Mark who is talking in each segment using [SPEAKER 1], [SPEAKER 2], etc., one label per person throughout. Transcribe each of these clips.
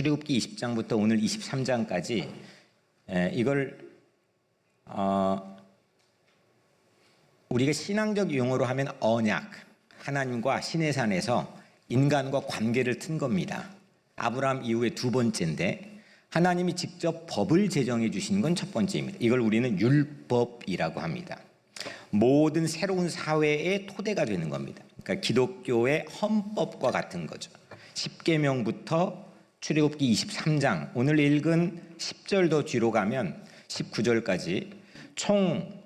[SPEAKER 1] 출애굽기 20장부터 오늘 23장까지 이걸 우리가 신앙적 용어로 하면 언약, 하나님과 시내산에서 인간과 관계를 튼 겁니다. 아브라함 이후에 두 번째인데 하나님이 직접 법을 제정해 주신 건 첫 번째입니다. 이걸 우리는 율법이라고 합니다. 모든 새로운 사회의 토대가 되는 겁니다. 그러니까 기독교의 헌법과 같은 거죠. 10계명부터 출애굽기 23장, 오늘 읽은 10절 더 뒤로 가면 19절까지 총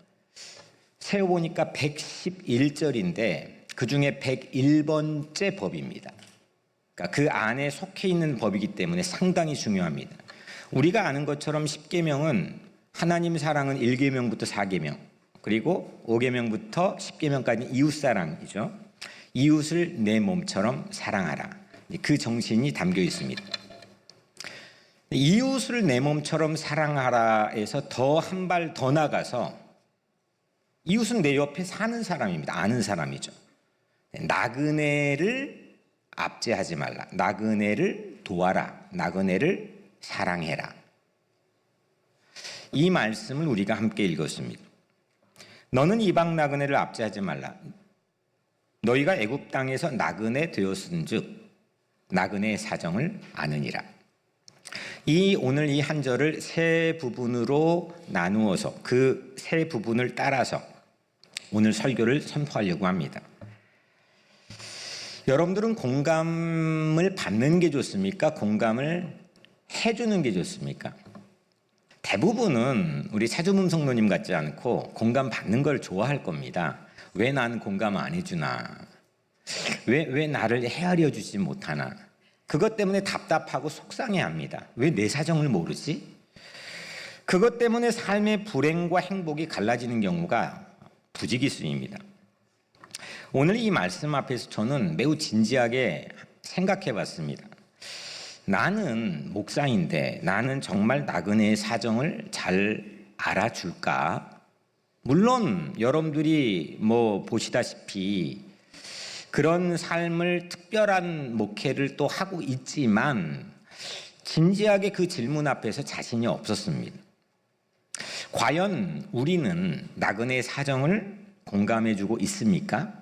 [SPEAKER 1] 세어보니까 111절인데 그중에 101번째 법입니다. 그러니까 그 안에 속해 있는 법이기 때문에 상당히 중요합니다. 우리가 아는 것처럼 10계명은 하나님 사랑은 1계명부터 4계명, 그리고 5계명부터 10계명까지 이웃사랑이죠. 이웃을 내 몸처럼 사랑하라. 그 정신이 담겨 있습니다. 이웃을 내 몸처럼 사랑하라에서 더 한 발 더 나가서 이웃은 내 옆에 사는 사람입니다. 아는 사람이죠. 나그네를 압제하지 말라. 나그네를 도와라. 나그네를 사랑해라. 이 말씀을 우리가 함께 읽었습니다. 너는 이방 나그네를 압제하지 말라. 너희가 애굽 땅에서 나그네 되었은즉 나그네의 사정을 아느니라. 오늘 이 한 절을 세 부분으로 나누어서 그 세 부분을 따라서 오늘 설교를 선포하려고 합니다. 여러분들은 공감을 받는 게 좋습니까? 공감을 해주는 게 좋습니까? 대부분은 우리 차주문 성도님 같지 않고 공감 받는 걸 좋아할 겁니다. 왜 나는 공감 안 해주나? 왜 나를 헤아려 주지 못하나? 그것 때문에 답답하고 속상해합니다. 왜 내 사정을 모르지? 그것 때문에 삶의 불행과 행복이 갈라지는 경우가 부지기수입니다. 오늘 이 말씀 앞에서 저는 매우 진지하게 생각해 봤습니다. 나는 목사인데 나는 정말 나그네의 사정을 잘 알아줄까? 물론 여러분들이 보시다시피 그런 삶을 특별한 목회를 또 하고 있지만 진지하게 그 질문 앞에서 자신이 없었습니다. 과연 우리는 나그네의 사정을 공감해주고 있습니까?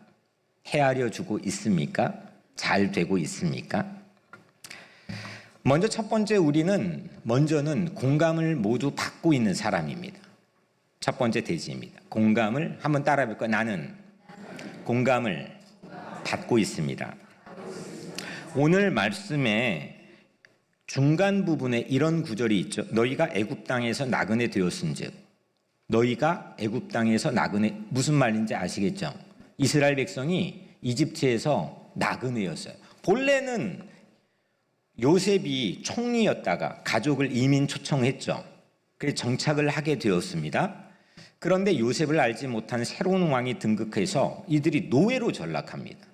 [SPEAKER 1] 헤아려주고 있습니까? 잘 되고 있습니까? 먼저 첫 번째 먼저는 공감을 모두 받고 있는 사람입니다. 첫 번째 대지입니다. 공감을 한번 따라해 볼까요? 나는 공감을 받고 있습니다. 오늘 말씀에 중간 부분에 이런 구절이 있죠. 너희가 애굽 땅에서 나그네 되었은즉. 너희가 애굽 땅에서 나그네, 무슨 말인지 아시겠죠? 이스라엘 백성이 이집트에서 나그네였어요. 본래는 요셉이 총리였다가 가족을 이민 초청했죠. 그래서 정착을 하게 되었습니다. 그런데 요셉을 알지 못한 새로운 왕이 등극해서 이들이 노예로 전락합니다.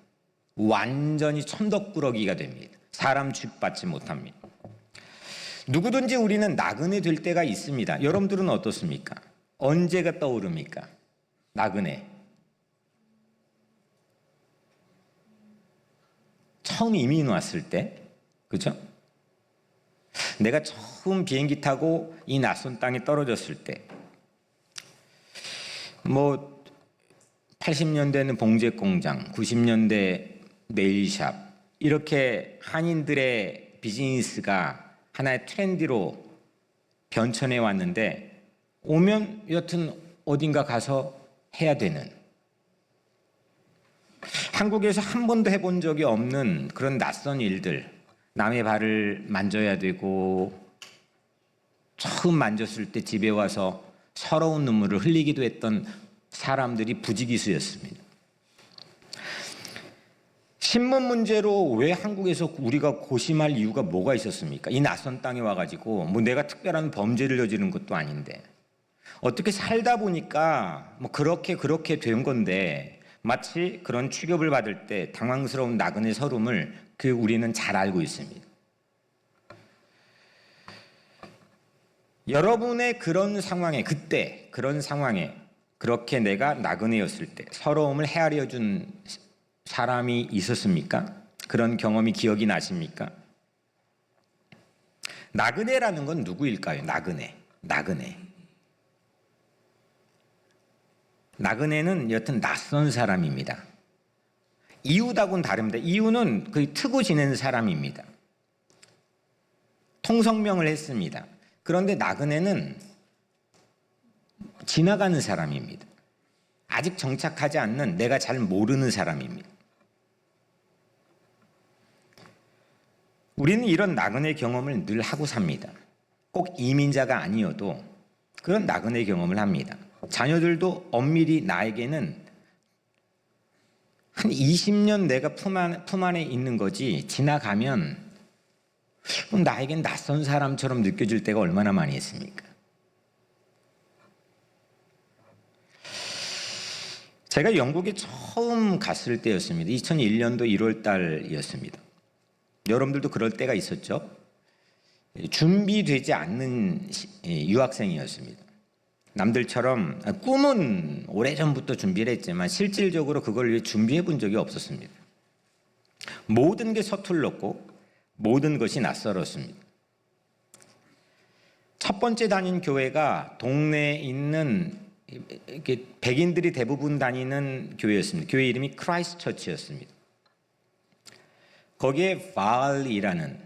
[SPEAKER 1] 완전히 천덕꾸러기가 됩니다. 사람 취급받지 못합니다. 누구든지 우리는 나그네 될 때가 있습니다. 여러분들은 어떻습니까? 언제가 떠오릅니까? 나그네. 처음 이민 왔을 때, 그죠? 내가 처음 비행기 타고 이 낯선 땅에 떨어졌을 때, 80년대는 봉제공장, 90년대 네일샵, 이렇게 한인들의 비즈니스가 하나의 트렌드로 변천해 왔는데 오면 여튼 어딘가 가서 해야 되는, 한국에서 한 번도 해본 적이 없는 그런 낯선 일들, 남의 발을 만져야 되고 처음 만졌을 때 집에 와서 서러운 눈물을 흘리기도 했던 사람들이 부지기수였습니다. 신분 문제로 왜 한국에서 우리가 고심할 이유가 뭐가 있었습니까? 이 낯선 땅에 와가지고 내가 특별한 범죄를 저지른 것도 아닌데 어떻게 살다 보니까 그렇게 된 건데 마치 그런 취급을 받을 때 당황스러운 나그네 서름을 우리는 잘 알고 있습니다. 여러분의 그런 상황에, 그때 그런 상황에 그렇게 내가 나그네였을 때 서러움을 헤아려 준 사람이 있었습니까? 그런 경험이 기억이 나십니까? 나그네라는 건 누구일까요? 나그네는 여튼 낯선 사람입니다. 이웃하고는 다릅니다. 이웃은 거의 트고 지내는 사람입니다. 통성명을 했습니다. 그런데 나그네는 지나가는 사람입니다. 아직 정착하지 않는, 내가 잘 모르는 사람입니다. 우리는 이런 나그네 경험을 늘 하고 삽니다. 꼭 이민자가 아니어도 그런 나그네 경험을 합니다. 자녀들도 엄밀히 나에게는 한 20년 내가 품 안에 있는 거지, 지나가면 나에겐 낯선 사람처럼 느껴질 때가 얼마나 많이 있습니까? 제가 영국에 처음 갔을 때였습니다. 2001년도 1월 달이었습니다. 여러분들도 그럴 때가 있었죠? 준비되지 않는 유학생이었습니다. 남들처럼 꿈은 오래전부터 준비를 했지만 실질적으로 그걸 위해 준비해 본 적이 없었습니다. 모든 게 서툴렀고 모든 것이 낯설었습니다. 첫 번째 다닌 교회가 동네에 있는 백인들이 대부분 다니는 교회였습니다. 교회 이름이 크라이스트 처치였습니다. 거기에 발이라는,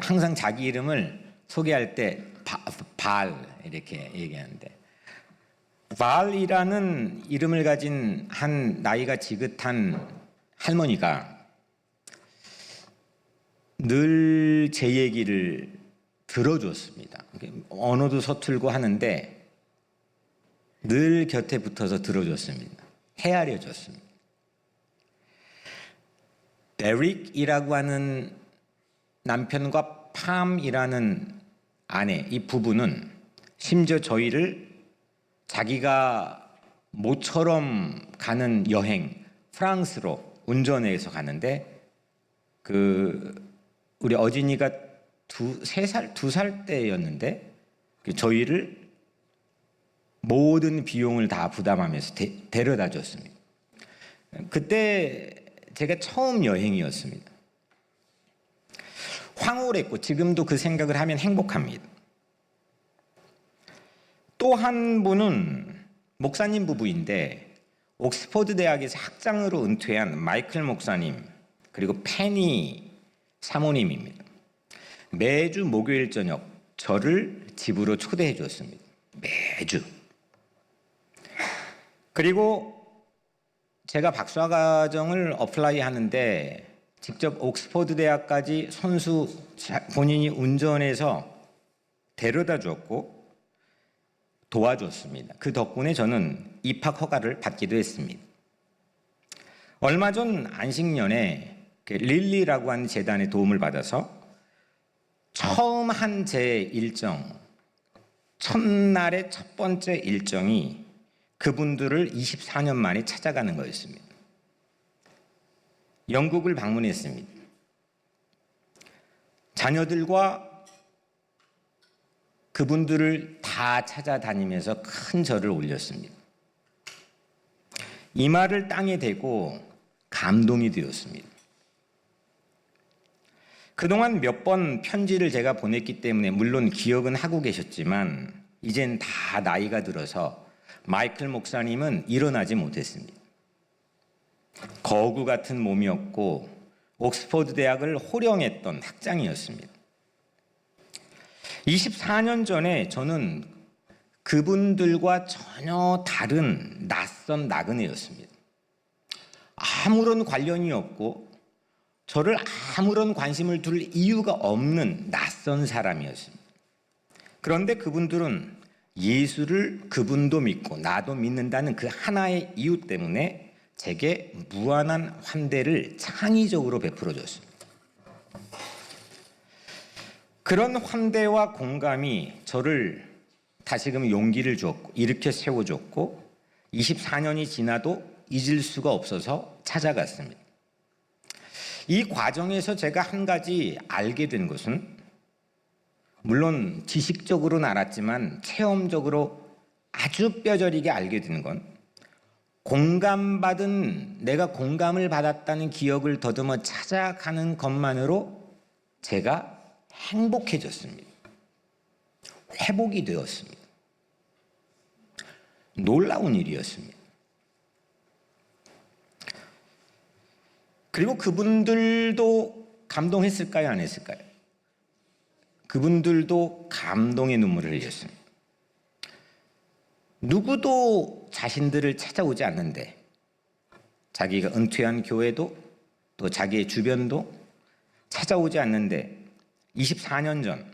[SPEAKER 1] 항상 자기 이름을 소개할 때 발 이렇게 얘기하는데, 발이라는 이름을 가진 한 나이가 지긋한 할머니가 늘 제 얘기를 들어줬습니다. 언어도 서툴고 하는데 늘 곁에 붙어서 들어줬습니다. 헤아려줬습니다. 데릭이라고 하는 남편과 팜이라는 아내, 이 부부는 심지어 저희를 자기가 모처럼 가는 여행, 프랑스로 운전해서 가는데, 우리 어진이가 2살 때였는데 저희를 모든 비용을 다 부담하면서 데려다 줬습니다. 그때 제가 처음 여행이었습니다. 황홀했고 지금도 그 생각을 하면 행복합니다. 또 한 분은 목사님 부부인데 옥스퍼드 대학에서 학장으로 은퇴한 마이클 목사님, 그리고 페니 사모님입니다. 매주 목요일 저녁 저를 집으로 초대해 줬습니다. 매주. 그리고 제가 박사과정을 어플라이 하는데 직접 옥스퍼드 대학까지 본인이 운전해서 데려다 줬고 도와줬습니다. 그 덕분에 저는 입학 허가를 받기도 했습니다. 얼마 전 안식년에 릴리라고 하는 재단의 도움을 받아서 처음 한 제 일정, 첫날의 첫 번째 일정이 그분들을 24년 만에 찾아가는 거였습니다. 영국을 방문했습니다. 자녀들과 그분들을 다 찾아다니면서 큰 절을 올렸습니다. 이마를 땅에 대고 감동이 되었습니다. 그동안 몇 번 편지를 제가 보냈기 때문에 물론 기억은 하고 계셨지만 이젠 다 나이가 들어서 마이클 목사님은 일어나지 못했습니다. 거구 같은 몸이었고 옥스퍼드 대학을 호령했던 학장이었습니다. 24년 전에 저는 그분들과 전혀 다른 낯선 나그네였습니다. 아무런 관련이 없고 저를 아무런 관심을 둘 이유가 없는 낯선 사람이었습니다. 그런데 그분들은 예수를 그분도 믿고 나도 믿는다는 그 하나의 이유 때문에 제게 무한한 환대를 창의적으로 베풀어 줬습니다. 그런 환대와 공감이 저를 다시금 용기를 줬고 일으켜 세워줬고 24년이 지나도 잊을 수가 없어서 찾아갔습니다. 이 과정에서 제가 한 가지 알게 된 것은, 물론 지식적으로는 알았지만 체험적으로 아주 뼈저리게 알게 되는 건, 내가 공감을 받았다는 기억을 더듬어 찾아가는 것만으로 제가 행복해졌습니다. 회복이 되었습니다. 놀라운 일이었습니다. 그리고 그분들도 감동했을까요? 안 했을까요? 그분들도 감동의 눈물을 흘렸습니다. 누구도 자신들을 찾아오지 않는데 자기가 은퇴한 교회도 또 자기의 주변도 찾아오지 않는데 24년 전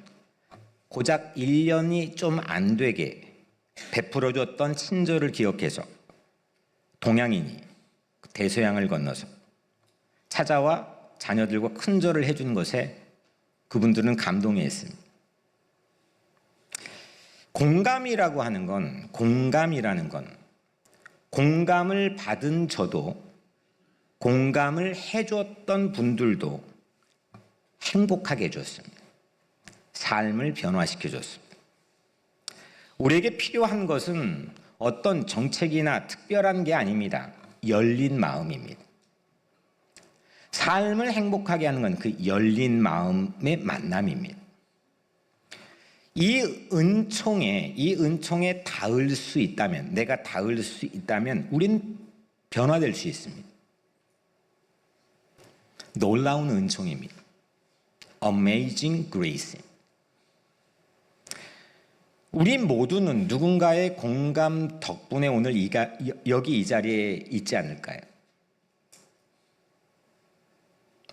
[SPEAKER 1] 고작 1년이 좀 안 되게 베풀어줬던 친절을 기억해서 동양인이 대서양을 건너서 찾아와 자녀들과 큰절을 해준 것에 그분들은 감동했습니다. 공감이라고 하는 건, 공감이라는 건 공감을 받은 저도 공감을 해줬던 분들도 행복하게 해줬습니다. 삶을 변화시켜줬습니다. 우리에게 필요한 것은 어떤 정책이나 특별한 게 아닙니다. 열린 마음입니다. 삶을 행복하게 하는 건 그 열린 마음의 만남입니다. 이 은총에 닿을 수 있다면, 내가 닿을 수 있다면 우린 변화될 수 있습니다. 놀라운 은총입니다. Amazing grace. 우리 모두는 누군가의 공감 덕분에 오늘 여기 이 자리에 있지 않을까요?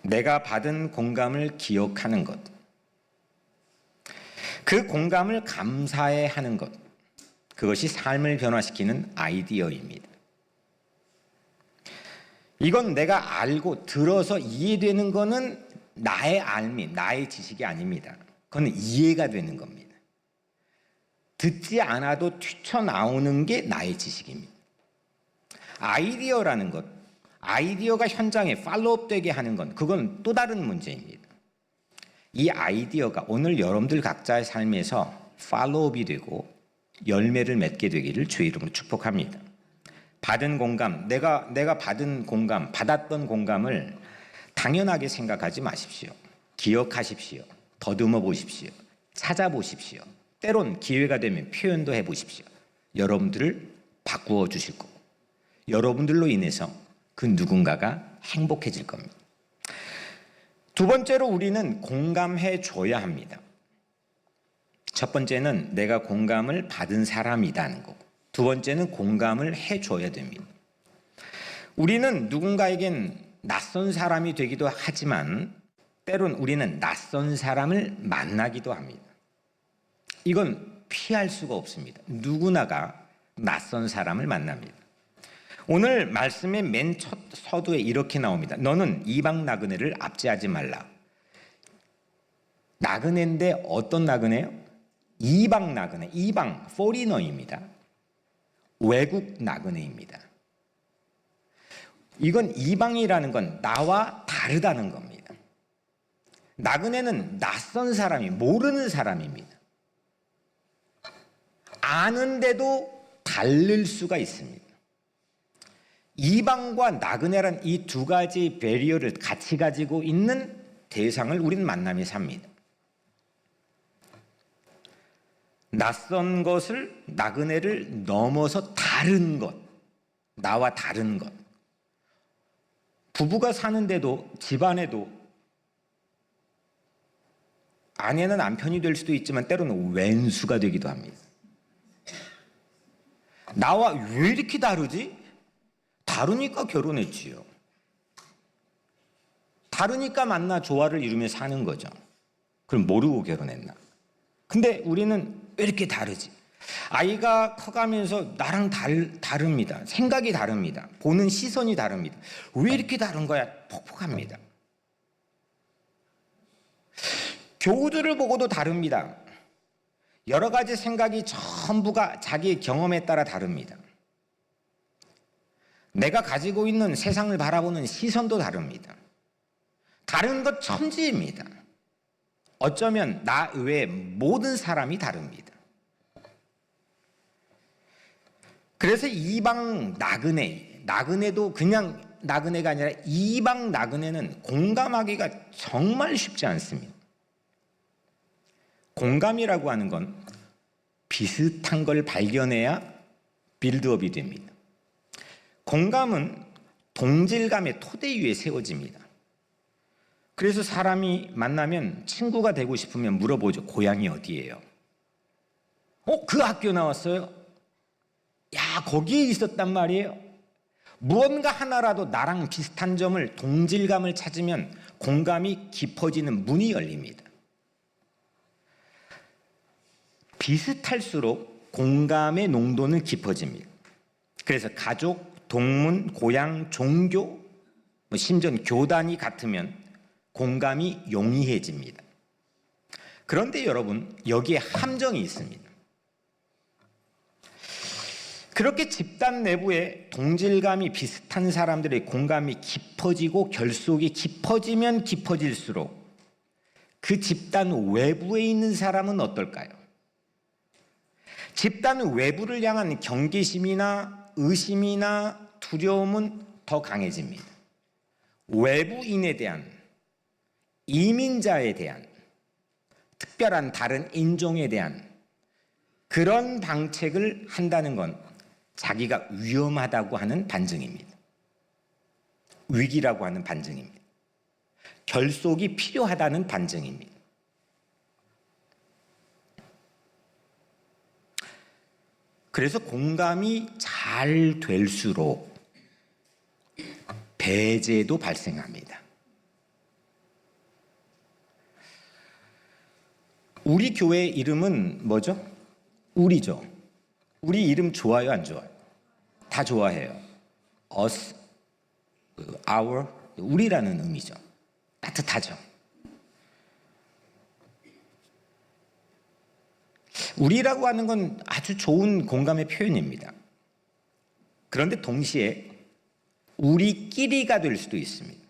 [SPEAKER 1] 내가 받은 공감을 기억하는 것, 그 공감을 감사해 하는 것, 그것이 삶을 변화시키는 아이디어입니다. 이건 내가 알고 들어서 이해되는 것은 나의 알미, 나의 지식이 아닙니다. 그건 이해가 되는 겁니다. 듣지 않아도 튀쳐나오는 게 나의 지식입니다. 아이디어라는 것, 아이디어가 현장에 팔로업 되게 하는 건 그건 또 다른 문제입니다. 이 아이디어가 오늘 여러분들 각자의 삶에서 팔로업이 되고 열매를 맺게 되기를 주의 이름으로 축복합니다. 받은 공감, 내가 받은 공감, 받았던 공감을 당연하게 생각하지 마십시오. 기억하십시오. 더듬어 보십시오. 찾아보십시오. 때론 기회가 되면 표현도 해보십시오. 여러분들을 바꾸어 주실 거고 여러분들로 인해서 그 누군가가 행복해질 겁니다. 두 번째로 우리는 공감해 줘야 합니다. 첫 번째는 내가 공감을 받은 사람이라는 거고 두 번째는 공감을 해줘야 됩니다. 우리는 누군가에겐 낯선 사람이 되기도 하지만 때론 우리는 낯선 사람을 만나기도 합니다. 이건 피할 수가 없습니다. 누구나가 낯선 사람을 만납니다. 오늘 말씀의 맨 첫 서두에 이렇게 나옵니다. 너는 이방 나그네를 압제하지 말라. 나그네인데 어떤 나그네요? 이방 나그네, 이방, 포리너입니다. 외국 나그네입니다. 이건 이방이라는 건 나와 다르다는 겁니다. 나그네는 낯선 사람이, 모르는 사람입니다. 아는데도 다를 수가 있습니다. 이방과 나그네란 이 두 가지 배리어를 같이 가지고 있는 대상을 우리는 만남에 삽니다. 낯선 것을, 나그네를 넘어서 다른 것, 나와 다른 것. 부부가 사는데도 집안에도 아내는 남편이 될 수도 있지만 때로는 왼수가 되기도 합니다. 나와 왜 이렇게 다르지? 다르니까 결혼했지요. 다르니까 만나 조화를 이루며 사는 거죠. 그럼 모르고 결혼했나? 근데 우리는 왜 이렇게 다르지? 아이가 커가면서 나랑 다릅니다. 생각이 다릅니다. 보는 시선이 다릅니다. 왜 이렇게 다른 거야? 폭폭합니다. 교우들을 보고도 다릅니다. 여러 가지 생각이 전부가 자기의 경험에 따라 다릅니다. 내가 가지고 있는 세상을 바라보는 시선도 다릅니다. 다른 것 천지입니다. 어쩌면 나 외에 모든 사람이 다릅니다. 그래서 이방 나그네도 그냥 나그네가 아니라 이방 나그네는 공감하기가 정말 쉽지 않습니다. 공감이라고 하는 건 비슷한 걸 발견해야 빌드업이 됩니다. 공감은 동질감의 토대 위에 세워집니다. 그래서 사람이 만나면 친구가 되고 싶으면 물어보죠. 고향이 어디예요? 그 학교 나왔어요? 야, 거기에 있었단 말이에요? 무언가 하나라도 나랑 비슷한 점을, 동질감을 찾으면 공감이 깊어지는 문이 열립니다. 비슷할수록 공감의 농도는 깊어집니다. 그래서 가족, 동문, 고향, 종교, 심지어 교단이 같으면 공감이 용이해집니다. 그런데 여러분, 여기에 함정이 있습니다. 그렇게 집단 내부에 동질감이 비슷한 사람들의 공감이 깊어지고 결속이 깊어지면 깊어질수록 그 집단 외부에 있는 사람은 어떨까요? 집단 외부를 향한 경계심이나 의심이나 두려움은 더 강해집니다. 외부인에 대한, 이민자에 대한, 특별한 다른 인종에 대한 그런 방책을 한다는 건 자기가 위험하다고 하는 반증입니다. 위기라고 하는 반증입니다. 결속이 필요하다는 반증입니다. 그래서 공감이 잘 될수록 배제도 발생합니다. 우리 교회 이름은 뭐죠? 우리죠. 우리 이름 좋아요, 안 좋아요? 다 좋아해요. us, our, 우리라는 의미죠. 따뜻하죠. 우리라고 하는 건 아주 좋은 공감의 표현입니다. 그런데 동시에 우리끼리가 될 수도 있습니다.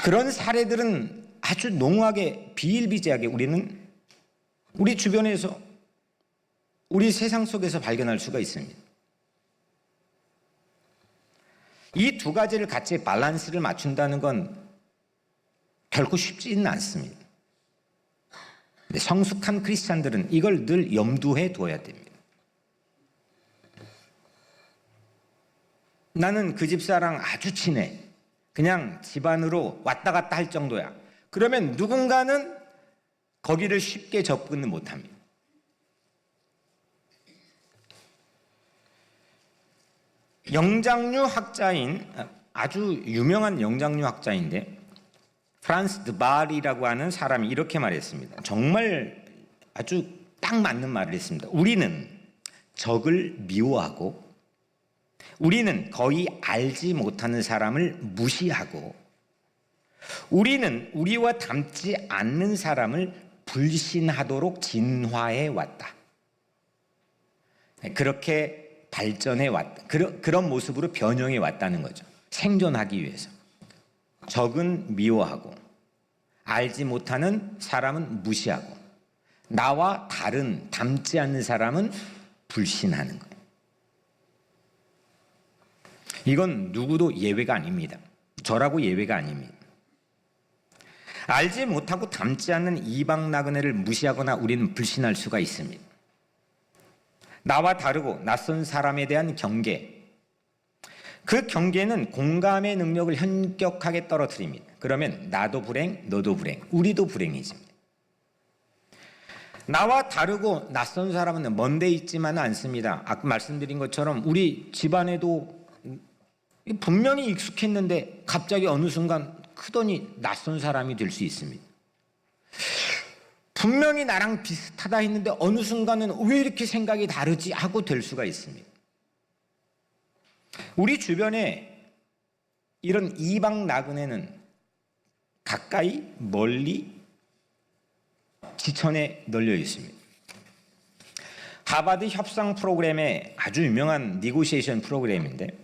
[SPEAKER 1] 그런 사례들은 아주 농후하게 비일비재하게 우리는 우리 주변에서 우리 세상 속에서 발견할 수가 있습니다. 이 두 가지를 같이 밸런스를 맞춘다는 건 결코 쉽지는 않습니다. 성숙한 크리스찬들은 이걸 늘 염두에 둬야 됩니다. 나는 그 집사랑 아주 친해. 그냥 집안으로 왔다 갔다 할 정도야. 그러면 누군가는 거기를 쉽게 접근을 못합니다. 영장류 학자인, 아주 유명한 영장류 학자인데 프란스 드바리라고 하는 사람이 이렇게 말했습니다. 정말 아주 딱 맞는 말을 했습니다. 우리는 적을 미워하고 우리는 거의 알지 못하는 사람을 무시하고 우리는 우리와 닮지 않는 사람을 불신하도록 진화해 왔다. 그렇게 발전해 왔다. 그런 모습으로 변형해 왔다는 거죠. 생존하기 위해서. 적은 미워하고 알지 못하는 사람은 무시하고 나와 다른 닮지 않는 사람은 불신하는 거예요. 이건 누구도 예외가 아닙니다. 저라고 예외가 아닙니다. 알지 못하고 닮지 않는 이방 나그네를 무시하거나 우리는 불신할 수가 있습니다. 나와 다르고 낯선 사람에 대한 경계, 그 경계는 공감의 능력을 현격하게 떨어뜨립니다. 그러면 나도 불행, 너도 불행, 우리도 불행해집니다. 나와 다르고 낯선 사람은 먼데 있지만은 않습니다. 아까 말씀드린 것처럼 우리 집안에도 분명히 익숙했는데 갑자기 어느 순간 크더니 낯선 사람이 될 수 있습니다. 분명히 나랑 비슷하다 했는데 어느 순간은 왜 이렇게 생각이 다르지 하고 될 수가 있습니다. 우리 주변에 이런 이방 나그네는 가까이 멀리 지천에 널려 있습니다. 하버드 협상 프로그램의 아주 유명한 니고시에이션 프로그램인데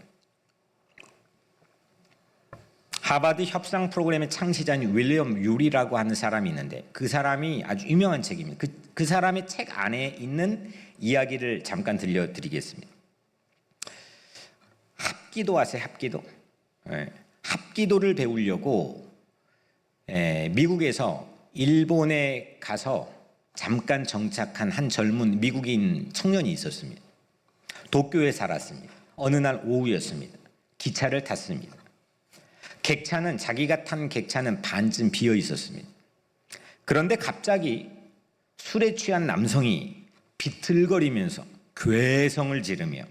[SPEAKER 1] 하버드 협상 프로그램의 창시자인 윌리엄 유리라고 하는 사람이 있는데 그 사람이 아주 유명한 책입니다. 그 사람의 책 안에 있는 이야기를 잠깐 들려드리겠습니다. 합기도 아세요? 합기도? 네. 합기도를 배우려고 미국에서 일본에 가서 잠깐 정착한 한 젊은 미국인 청년이 있었습니다. 도쿄에 살았습니다. 어느 날 오후였습니다. 기차를 탔습니다. 자기가 탄 객차는 반쯤 비어 있었습니다. 그런데 갑자기 술에 취한 남성이 비틀거리면서 괴성을 지르며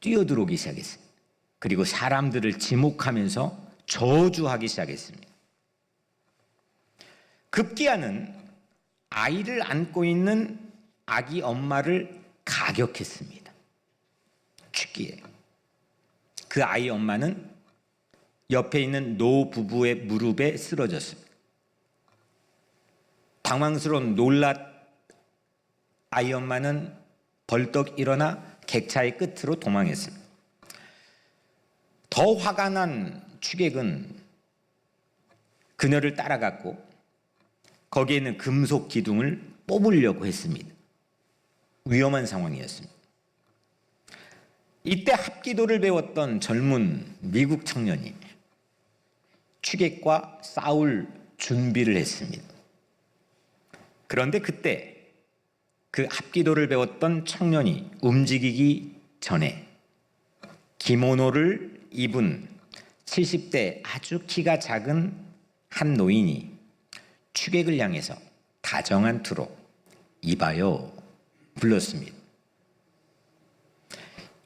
[SPEAKER 1] 뛰어들어오기 시작했습니다. 그리고 사람들을 지목하면서 저주하기 시작했습니다. 급기야는 아이를 안고 있는 아기 엄마를 가격했습니다. 죽기에. 그 아이 엄마는 옆에 있는 노 부부의 무릎에 쓰러졌습니다. 당황스러운 아이 엄마는 벌떡 일어나 객차의 끝으로 도망했습니다. 더 화가 난 취객은 그녀를 따라갔고 거기에 있는 금속 기둥을 뽑으려고 했습니다. 위험한 상황이었습니다. 이때 합기도를 배웠던 젊은 미국 청년이 취객과 싸울 준비를 했습니다. 그런데 그때 그 합기도를 배웠던 청년이 움직이기 전에 기모노를 입은 70대 아주 키가 작은 한 노인이 취객을 향해서 다정한 투로 이봐요 불렀습니다.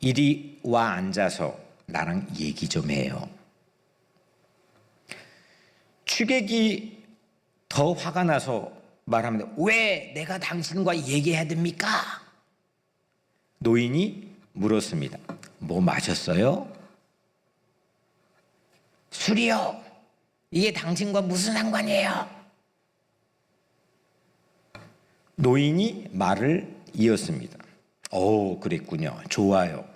[SPEAKER 1] 이리 와 앉아서 나랑 얘기 좀 해요. 취객이 더 화가 나서 말합니다. 왜 내가 당신과 얘기해야 됩니까? 노인이 물었습니다. 뭐 마셨어요? 술이요. 이게 당신과 무슨 상관이에요? 노인이 말을 이었습니다. 오, 그랬군요. 좋아요.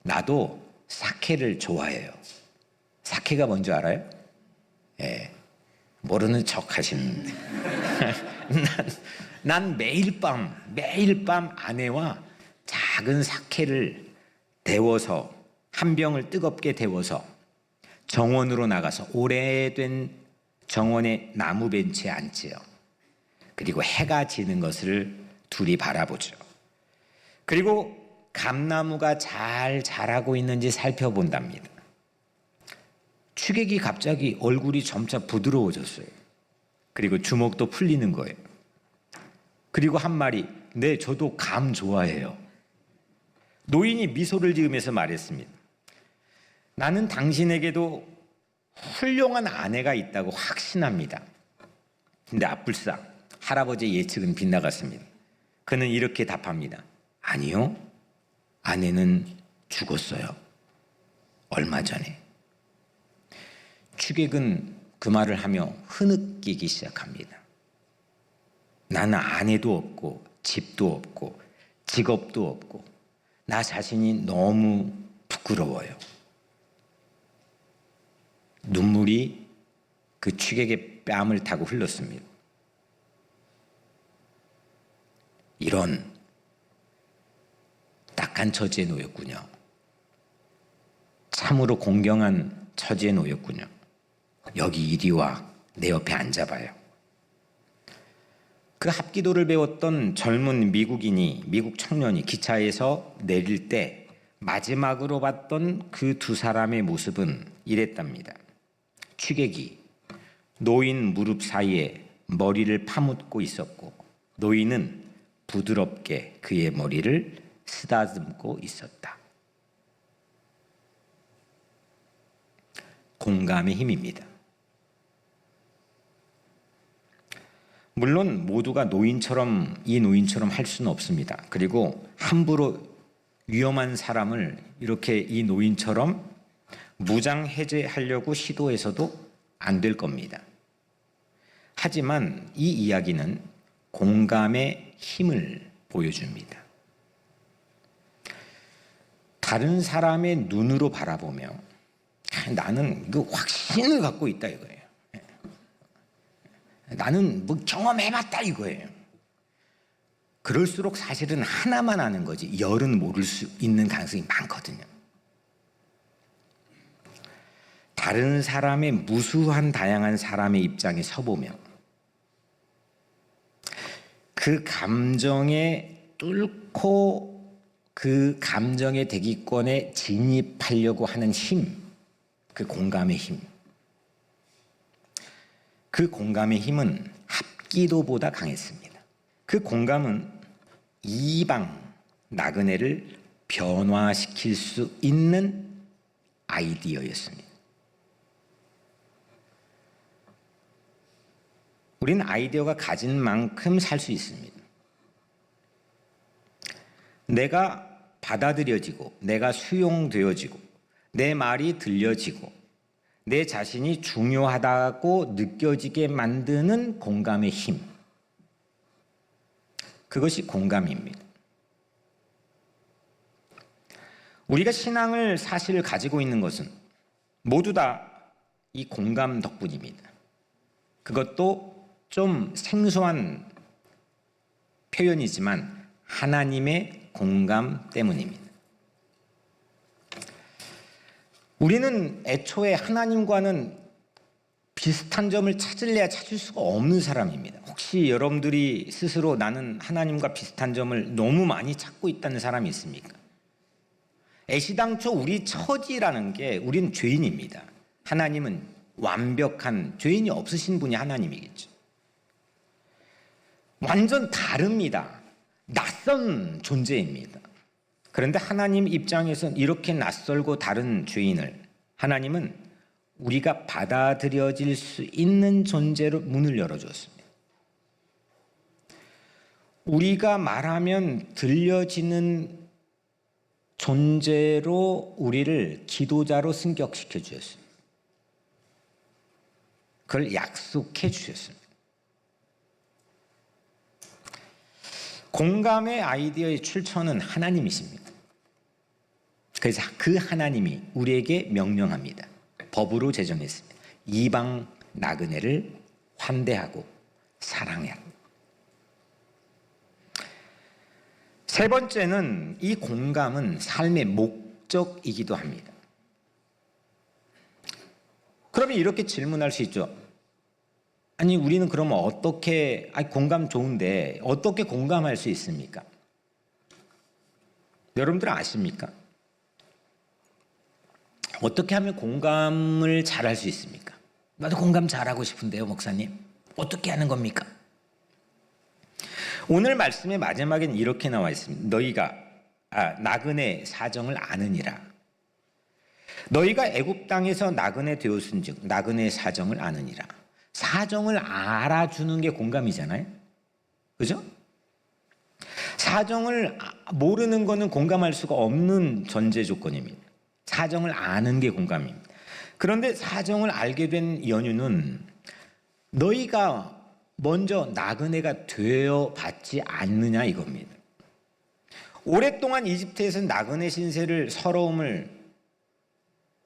[SPEAKER 1] 나도 사케를 좋아해요. 사케가 뭔지 알아요? 예, 모르는 척 하시는데. 난 매일 밤 아내와 작은 사케를 데워서 한 병을 뜨겁게 데워서 정원으로 나가서 오래된 정원의 나무 벤치에 앉지요. 그리고 해가 지는 것을 둘이 바라보죠. 그리고 감나무가 잘 자라고 있는지 살펴본답니다. 취객이 갑자기 얼굴이 점차 부드러워졌어요. 그리고 주먹도 풀리는 거예요. 그리고 한 말이 네, 저도 감 좋아해요. 노인이 미소를 지으면서 말했습니다. 나는 당신에게도 훌륭한 아내가 있다고 확신합니다. 근데 앞불상 할아버지의 예측은 빗나갔습니다. 그는 이렇게 답합니다. 아니요, 아내는 죽었어요. 얼마 전에. 취객은 그 말을 하며 흐느끼기 시작합니다. 나는 아내도 없고 집도 없고 직업도 없고 나 자신이 너무 부끄러워요. 눈물이 그 취객의 뺨을 타고 흘렀습니다. 이런 딱한 처지에 놓였군요. 참으로 공경한 처지에 놓였군요. 여기 이리 와, 내 옆에 앉아봐요. 그 합기도를 배웠던 젊은 미국 청년이 기차에서 내릴 때 마지막으로 봤던 그 두 사람의 모습은 이랬답니다. 취객이 노인 무릎 사이에 머리를 파묻고 있었고 노인은 부드럽게 그의 머리를 쓰다듬고 있었다. 공감의 힘입니다. 물론 모두가 이 노인처럼 할 수는 없습니다. 그리고 함부로 위험한 사람을 이렇게 이 노인처럼 무장 해제하려고 시도해서도 안 될 겁니다. 하지만 이 이야기는 공감의 힘을 보여줍니다. 다른 사람의 눈으로 바라보며 나는 그 확신을 갖고 있다 이거예요. 나는 뭐 경험해봤다 이거예요. 그럴수록 사실은 하나만 아는 거지 열은 모를 수 있는 가능성이 많거든요. 다른 사람의 무수한 다양한 사람의 입장에 서보며 그 감정에 뚫고 그 감정의 대기권에 진입하려고 하는 힘, 그 공감의 힘. 그 공감의 힘은 합기도보다 강했습니다. 그 공감은 이방 나그네를 변화시킬 수 있는 아이디어였습니다. 우리는 아이디어가 가진 만큼 살 수 있습니다. 내가 받아들여지고 내가 수용되어지고 내 말이 들려지고 내 자신이 중요하다고 느껴지게 만드는 공감의 힘. 그것이 공감입니다. 우리가 신앙을 사실 가지고 있는 것은 모두 다 이 공감 덕분입니다. 그것도 좀 생소한 표현이지만 하나님의 공감 때문입니다. 우리는 애초에 하나님과는 비슷한 점을 찾을래야 찾을 수가 없는 사람입니다. 혹시 여러분들이 스스로 나는 하나님과 비슷한 점을 너무 많이 찾고 있다는 사람이 있습니까? 애시당초 우리 처지라는 게 우리는 죄인입니다. 하나님은 완벽한 죄인이 없으신 분이 하나님이겠죠. 완전 다릅니다. 낯선 존재입니다. 그런데 하나님 입장에서는 이렇게 낯설고 다른 죄인을 하나님은 우리가 받아들여질 수 있는 존재로 문을 열어주었습니다. 우리가 말하면 들려지는 존재로 우리를 기도자로 승격시켜 주셨습니다. 그걸 약속해 주셨습니다. 공감의 아이디어의 출처는 하나님이십니다. 그래서 그 하나님이 우리에게 명령합니다. 법으로 제정했습니다. 이방 나그네를 환대하고 사랑해라. 세 번째는 이 공감은 삶의 목적이기도 합니다. 그러면 이렇게 질문할 수 있죠. 아니 우리는 그러면 어떻게 공감 좋은데 어떻게 공감할 수 있습니까? 여러분들 아십니까? 어떻게 하면 공감을 잘할 수 있습니까? 나도 공감 잘하고 싶은데요, 목사님. 어떻게 하는 겁니까? 오늘 말씀의 마지막엔 이렇게 나와 있습니다. 너희가 나그네 사정을 아느니라. 너희가 애굽 땅에서 나그네 되었은즉 나그네 사정을 아느니라. 사정을 알아주는 게 공감이잖아요. 그죠? 사정을 모르는 거는 공감할 수가 없는 전제 조건입니다. 사정을 아는 게 공감입니다. 그런데 사정을 알게 된 연유는 너희가 먼저 나그네가 되어 봤지 않느냐 이겁니다. 오랫동안 이집트에서 나그네 신세를 서러움을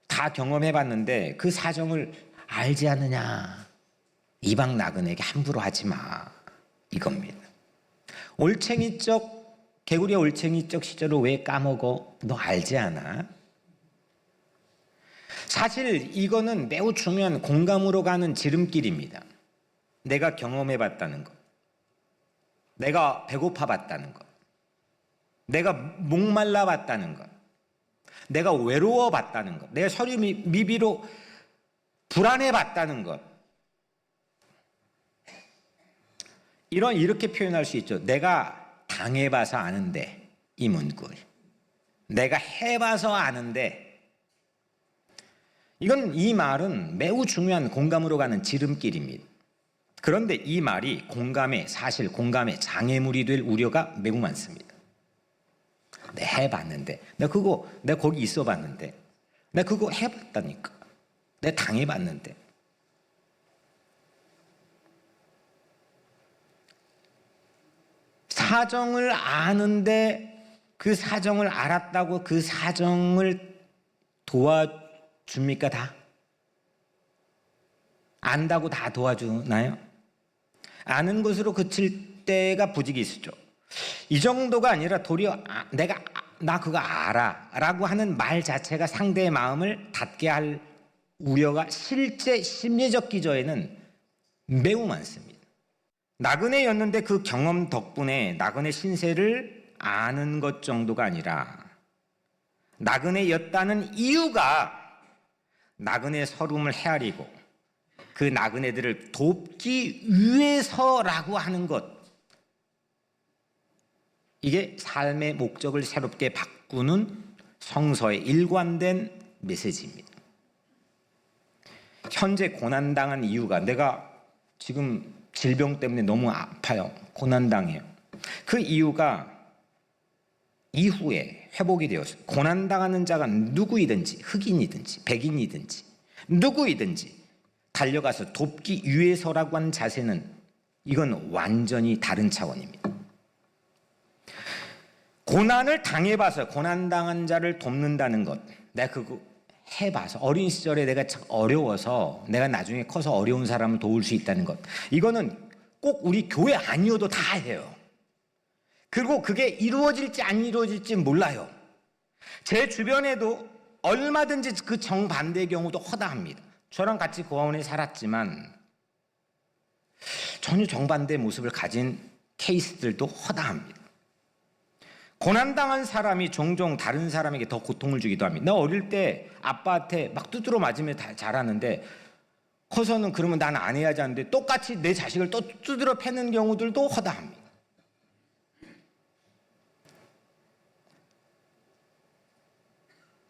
[SPEAKER 1] 다 경험해 봤는데 그 사정을 알지 않느냐. 이방 나그네에게 함부로 하지 마 이겁니다. 개구리의 올챙이적 시절을 왜 까먹어? 너 알지 않아? 사실 이거는 매우 중요한 공감으로 가는 지름길입니다. 내가 경험해 봤다는 것, 내가 배고파 봤다는 것, 내가 목말라 봤다는 것, 내가 외로워 봤다는 것, 내가 서류 미비로 불안해 봤다는 것. 이렇게 표현할 수 있죠. 내가 당해봐서 아는데 이 문구. 내가 해봐서 아는데 이 말은 매우 중요한 공감으로 가는 지름길입니다. 그런데 이 말이 공감의 장애물이 될 우려가 매우 많습니다. 내가 해봤는데, 내가 거기 있어봤는데, 내가 그거 해봤다니까, 내가 당해봤는데. 사정을 아는데 그 사정을 알았다고 그 사정을 도와줍니까 다? 안다고 다 도와주나요? 아는 것으로 그칠 때가 부직이 있죠. 이 정도가 아니라 도리어 나 그거 알아 라고 하는 말 자체가 상대의 마음을 닫게 할 우려가 실제 심리적 기저에는 매우 많습니다. 나그네였는데 그 경험 덕분에 나그네 신세를 아는 것 정도가 아니라 나그네였다는 이유가 나그네 서름을 헤아리고 그 나그네들을 돕기 위해서라고 하는 것, 이게 삶의 목적을 새롭게 바꾸는 성서의 일관된 메시지입니다. 현재 고난당한 이유가, 내가 지금 질병 때문에 너무 아파요, 고난당해요, 그 이유가 이후에 회복이 되어서 고난당하는 자가 누구이든지 흑인이든지 백인이든지 누구이든지 달려가서 돕기 위해서라고 하는 자세는 이건 완전히 다른 차원입니다. 고난을 당해봐서 고난당한 자를 돕는다는 것, 내가 그거 해봐서 어린 시절에 내가 어려워서 내가 나중에 커서 어려운 사람을 도울 수 있다는 것, 이거는 꼭 우리 교회 아니어도 다 해요. 그리고 그게 이루어질지 안 이루어질지 몰라요. 제 주변에도 얼마든지 그 정반대의 경우도 허다합니다. 저랑 같이 고아원에 살았지만 전혀 정반대의 모습을 가진 케이스들도 허다합니다. 고난당한 사람이 종종 다른 사람에게 더 고통을 주기도 합니다. 나 어릴 때 아빠한테 막 두드러 맞으면 다 잘하는데 커서는 그러면 난 안 해야지 하는데 똑같이 내 자식을 또 두드러 패는 경우들도 허다합니다.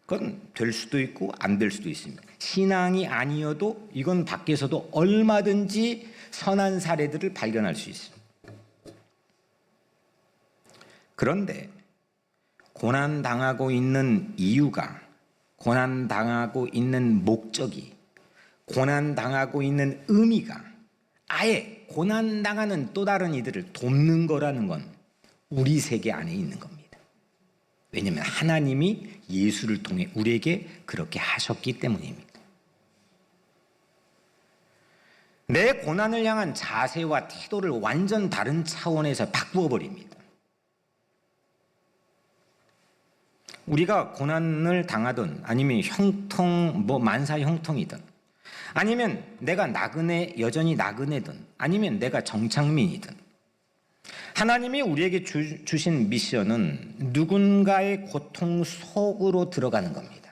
[SPEAKER 1] 그건 될 수도 있고 안 될 수도 있습니다. 신앙이 아니어도 이건 밖에서도 얼마든지 선한 사례들을 발견할 수 있습니다. 그런데 고난당하고 있는 이유가, 고난당하고 있는 목적이, 고난당하고 있는 의미가 아예 고난당하는 또 다른 이들을 돕는 거라는 건 우리 세계 안에 있는 겁니다. 왜냐하면 하나님이 예수를 통해 우리에게 그렇게 하셨기 때문입니다. 내 고난을 향한 자세와 태도를 완전 다른 차원에서 바꾸어 버립니다. 우리가 고난을 당하든 아니면 형통, 만사 형통이든 아니면 내가 여전히 나그네든 아니면 내가 정착민이든 하나님이 우리에게 주신 미션은 누군가의 고통 속으로 들어가는 겁니다.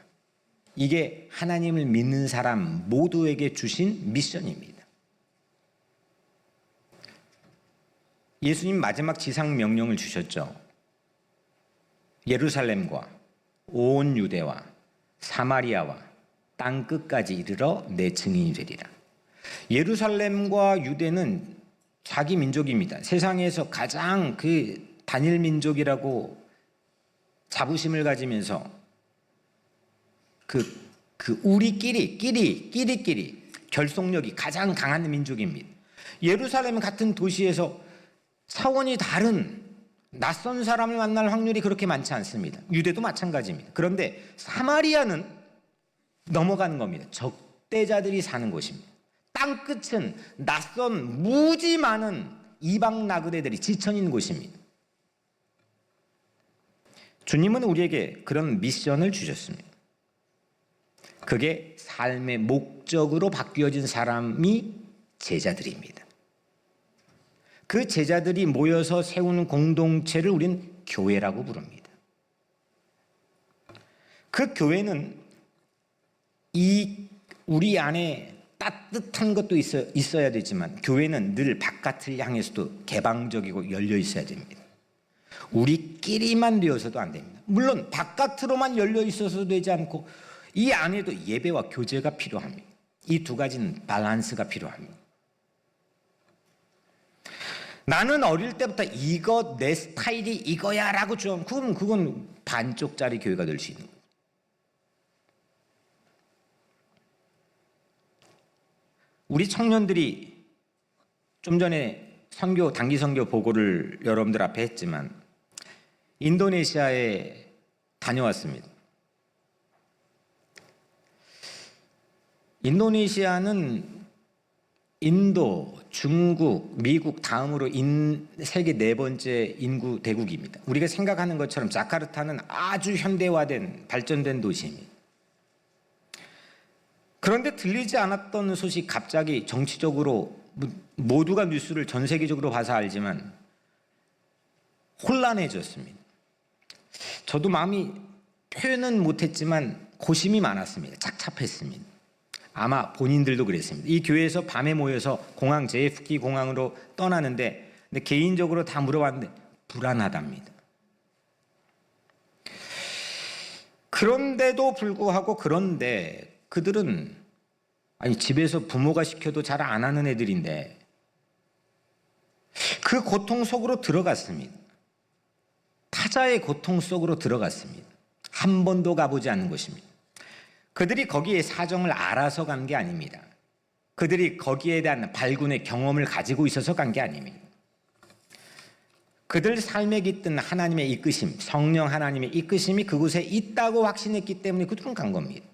[SPEAKER 1] 이게 하나님을 믿는 사람 모두에게 주신 미션입니다. 예수님 마지막 지상 명령을 주셨죠. 예루살렘과 온 유대와 사마리아와 땅 끝까지 이르러 내 증인이 되리라. 예루살렘과 유대는 자기 민족입니다. 세상에서 가장 그 단일 민족이라고 자부심을 가지면서 우리끼리 결속력이 가장 강한 민족입니다. 예루살렘 같은 도시에서 차원이 다른 낯선 사람을 만날 확률이 그렇게 많지 않습니다. 유대도 마찬가지입니다. 그런데 사마리아는 넘어가는 겁니다. 적대자들이 사는 곳입니다. 땅끝은 낯선 무지 많은 이방 나그네들이 지천인 곳입니다. 주님은 우리에게 그런 미션을 주셨습니다. 그게 삶의 목적으로 바뀌어진 사람이 제자들입니다. 그 제자들이 모여서 세우는 공동체를 우린 교회라고 부릅니다. 그 교회는 우리 안에 따뜻한 것도 있어야 되지만 교회는 늘 바깥을 향해서도 개방적이고 열려 있어야 됩니다. 우리끼리만 되어서도 안 됩니다. 물론 바깥으로만 열려 있어서도 되지 않고 이 안에도 예배와 교제가 필요합니다. 이 두 가지는 밸런스가 필요합니다. 나는 어릴 때부터 이거 내 스타일이 이거야 라고 좀 그건 반쪽짜리 교회가 될 수 있는 거예요. 우리 청년들이 좀 전에 단기 선교 보고를 여러분들 앞에 했지만 인도네시아에 다녀왔습니다. 인도네시아는 인도, 중국, 미국 다음으로 세계 4번째 인구 대국입니다. 우리가 생각하는 것처럼 자카르타는 아주 현대화된 발전된 도시입니다. 그런데 들리지 않았던 소식 갑자기 정치적으로 모두가 뉴스를 전 세계적으로 봐서 알지만 혼란해졌습니다. 저도 마음이 표현은 못했지만 고심이 많았습니다. 착잡했습니다. 아마 본인들도 그랬습니다. 이 교회에서 밤에 모여서 공항 JFK 공항으로 떠나는데 근데 개인적으로 다 물어봤는데 불안하답니다. 그런데도 불구하고 그런데 그들은 아니 집에서 부모가 시켜도 잘 안 하는 애들인데 그 고통 속으로 들어갔습니다. 타자의 고통 속으로 들어갔습니다. 한 번도 가보지 않는 것입니다. 그들이 거기에 사정을 알아서 간 게 아닙니다. 그들이 거기에 대한 발군의 경험을 가지고 있어서 간 게 아닙니다. 그들 삶에 깃든 하나님의 이끄심, 성령 하나님의 이끄심이 그곳에 있다고 확신했기 때문에 그들은 간 겁니다.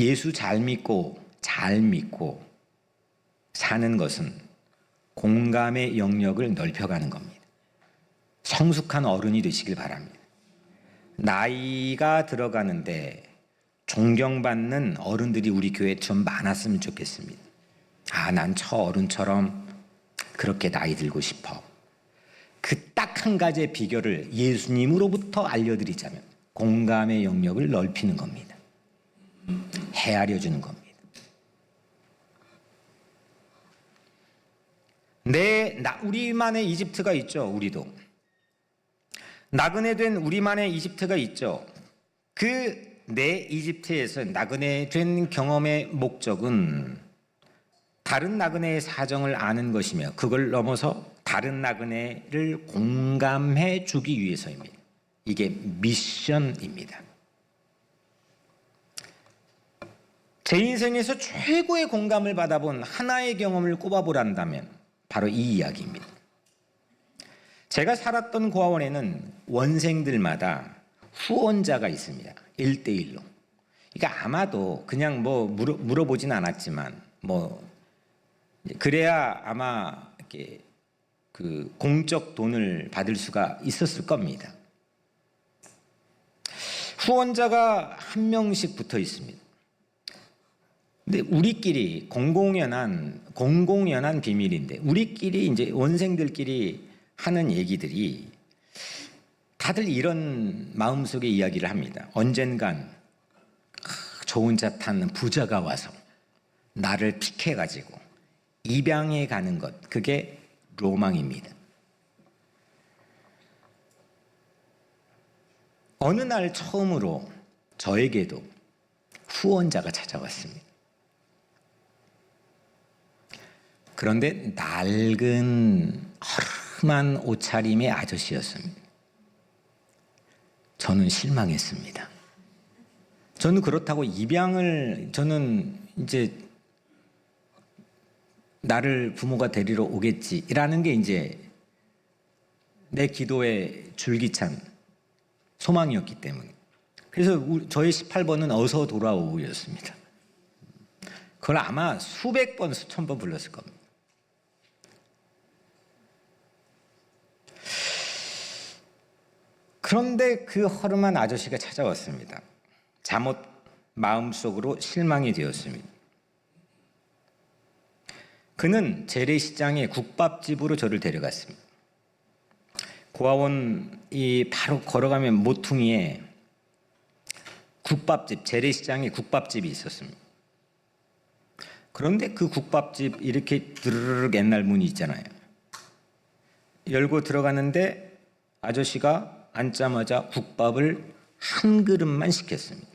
[SPEAKER 1] 예수 잘 믿고 사는 것은 공감의 영역을 넓혀가는 겁니다. 성숙한 어른이 되시길 바랍니다. 나이가 들어가는데 존경받는 어른들이 우리 교회에 좀 많았으면 좋겠습니다. 난 저 어른처럼 그렇게 나이 들고 싶어. 그 딱 한 가지의 비결을 예수님으로부터 알려드리자면 공감의 영역을 넓히는 겁니다. 헤아려 주는 겁니다. 우리만의 이집트가 있죠. 우리도 나그네 된 우리만의 이집트가 있죠. 그 내 이집트에서 나그네 된 경험의 목적은 다른 나그네의 사정을 아는 것이며 그걸 넘어서 다른 나그네를 공감해 주기 위해서입니다. 이게 미션입니다. 제 인생에서 최고의 공감을 받아본 하나의 경험을 꼽아보란다면 바로 이 이야기입니다. 제가 살았던 고아원에는 원생들마다 후원자가 있습니다. 1대1로. 그러니까 아마도 그냥 물어보진 않았지만 그래야 아마 이렇게 그 공적 돈을 받을 수가 있었을 겁니다. 후원자가 한 명씩 붙어 있습니다. 근데 우리끼리 공공연한 비밀인데 우리끼리 이제 원생들끼리 하는 얘기들이 다들 이런 마음속의 이야기를 합니다. 언젠간 좋은 차 타는 부자가 와서 나를 픽해가지고 입양해 가는 것, 그게 로망입니다. 어느 날 처음으로 저에게도 후원자가 찾아왔습니다. 그런데 낡은 허름한 옷차림의 아저씨였습니다. 저는 실망했습니다. 저는 그렇다고 저는 이제 나를 부모가 데리러 오겠지라는 게 이제 내 기도의 줄기찬 소망이었기 때문에. 그래서 저의 18번은 어서 돌아오였습니다. 그걸 아마 수백 번, 수천 번 불렀을 겁니다. 그런데 그 허름한 아저씨가 찾아왔습니다. 잠옷 마음속으로 실망이 되었습니다. 그는 재래시장의 국밥집으로 저를 데려갔습니다. 고아원이 바로 걸어가면 모퉁이에 국밥집, 재래시장에 국밥집이 있었습니다. 그런데 그 국밥집 이렇게 드르륵 옛날 문이 있잖아요. 열고 들어갔는데 아저씨가 앉자마자 국밥을 한 그릇만 시켰습니다.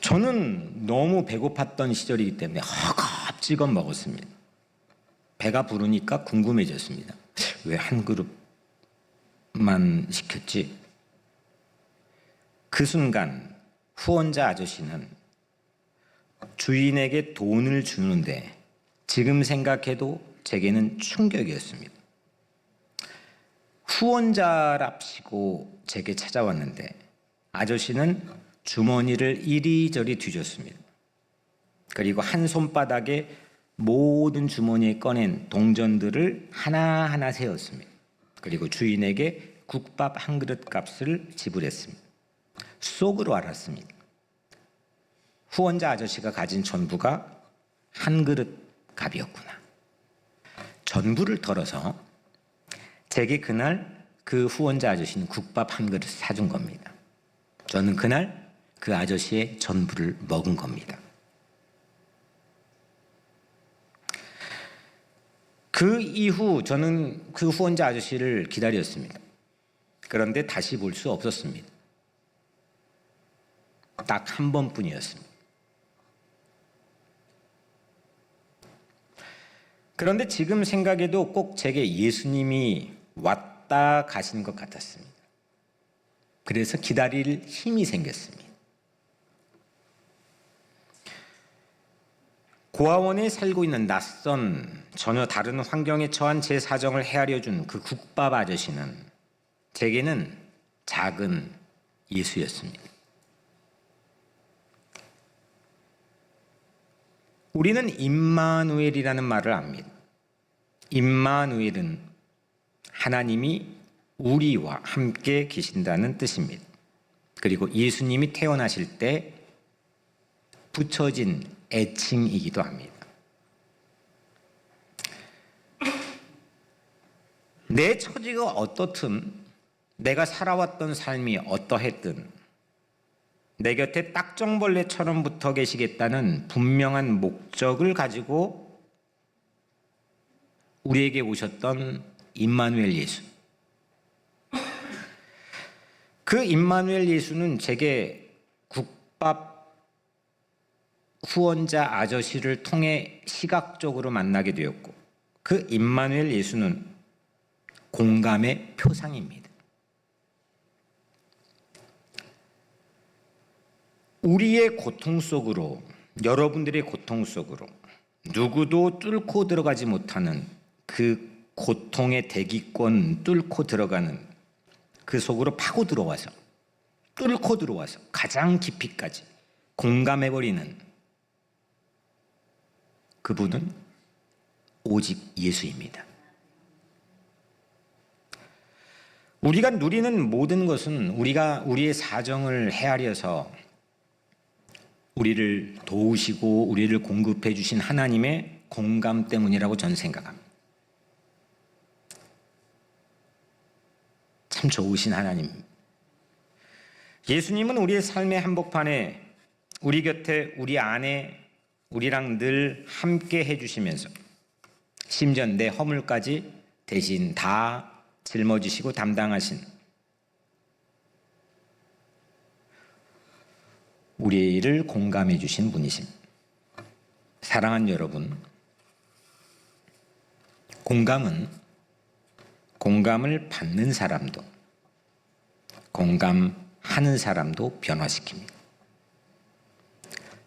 [SPEAKER 1] 저는 너무 배고팠던 시절이기 때문에 허겁지겁 먹었습니다. 배가 부르니까 궁금해졌습니다. 왜 한 그릇만 시켰지? 그 순간 후원자 아저씨는 주인에게 돈을 주는데 지금 생각해도 제게는 충격이었습니다. 후원자랍시고 제게 찾아왔는데 아저씨는 주머니를 이리저리 뒤졌습니다. 그리고 한 손바닥에 모든 주머니에 꺼낸 동전들을 하나하나 세었습니다. 그리고 주인에게 국밥 한 그릇 값을 지불했습니다. 속으로 알았습니다. 후원자 아저씨가 가진 전부가 한 그릇 값이었구나. 전부를 덜어서 제게 그날 그 후원자 아저씨는 국밥 한 그릇 사준 겁니다. 저는 그날 그 아저씨의 전부를 먹은 겁니다. 그 이후 저는 그 후원자 아저씨를 기다렸습니다. 그런데 다시 볼 수 없었습니다. 딱 한 번뿐이었습니다. 그런데 지금 생각해도 꼭 제게 예수님이 왔다 가신 것 같았습니다. 그래서 기다릴 힘이 생겼습니다. 고아원에 살고 있는 낯선 전혀 다른 환경에 처한 제 사정을 헤아려 준 그 국밥 아저씨는 제게는 작은 예수였습니다. 우리는 임마누엘이라는 말을 압니다. 임마누엘은 하나님이 우리와 함께 계신다는 뜻입니다. 그리고 예수님이 태어나실 때 붙여진 애칭이기도 합니다. 내 처지가 어떻든, 내가 살아왔던 삶이 어떠했든 내 곁에 딱정벌레처럼 붙어 계시겠다는 분명한 목적을 가지고 우리에게 오셨던 임마누엘 예수. 그 임마누엘 예수는 제게 국밥 후원자 아저씨를 통해 시각적으로 만나게 되었고, 그 임마누엘 예수는 공감의 표상입니다. 우리의 고통 속으로, 여러분들의 고통 속으로 누구도 뚫고 들어가지 못하는 그 고통의 대기권 뚫고 들어가는 그 속으로 파고 들어와서, 뚫고 들어와서 가장 깊이까지 공감해버리는 그분은 오직 예수입니다. 우리가 누리는 모든 것은 우리의 사정을 헤아려서 우리를 도우시고 우리를 공급해 주신 하나님의 공감 때문이라고 저는 생각합니다. 참 좋으신 하나님. 예수님은 우리의 삶의 한복판에 우리 곁에, 우리 안에 우리랑 늘 함께 해주시면서 심지어 내 허물까지 대신 다 짊어지시고 담당하신 우리를 공감해 주신 분이십니다. 사랑하는 여러분, 공감을 받는 사람도 공감하는 사람도 변화시킵니다.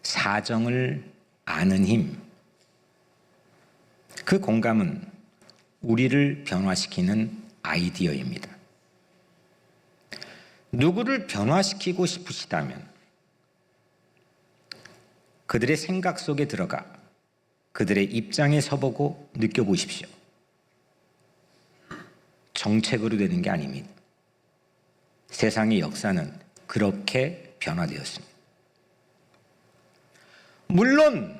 [SPEAKER 1] 사정을 아는 힘, 그 공감은 우리를 변화시키는 아이디어입니다. 누구를 변화시키고 싶으시다면 그들의 생각 속에 들어가 그들의 입장에 서보고 느껴보십시오. 정책으로 되는 게 아닙니다. 세상의 역사는 그렇게 변화되었습니다. 물론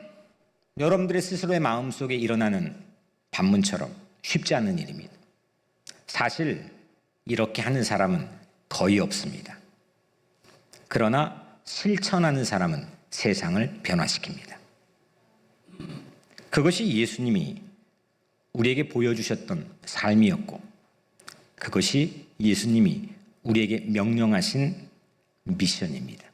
[SPEAKER 1] 여러분들의 스스로의 마음속에 일어나는 반문처럼 쉽지 않은 일입니다. 사실 이렇게 하는 사람은 거의 없습니다. 그러나 실천하는 사람은 세상을 변화시킵니다. 그것이 예수님이 우리에게 보여주셨던 삶이었고, 그것이 예수님이 우리에게 명령하신 미션입니다.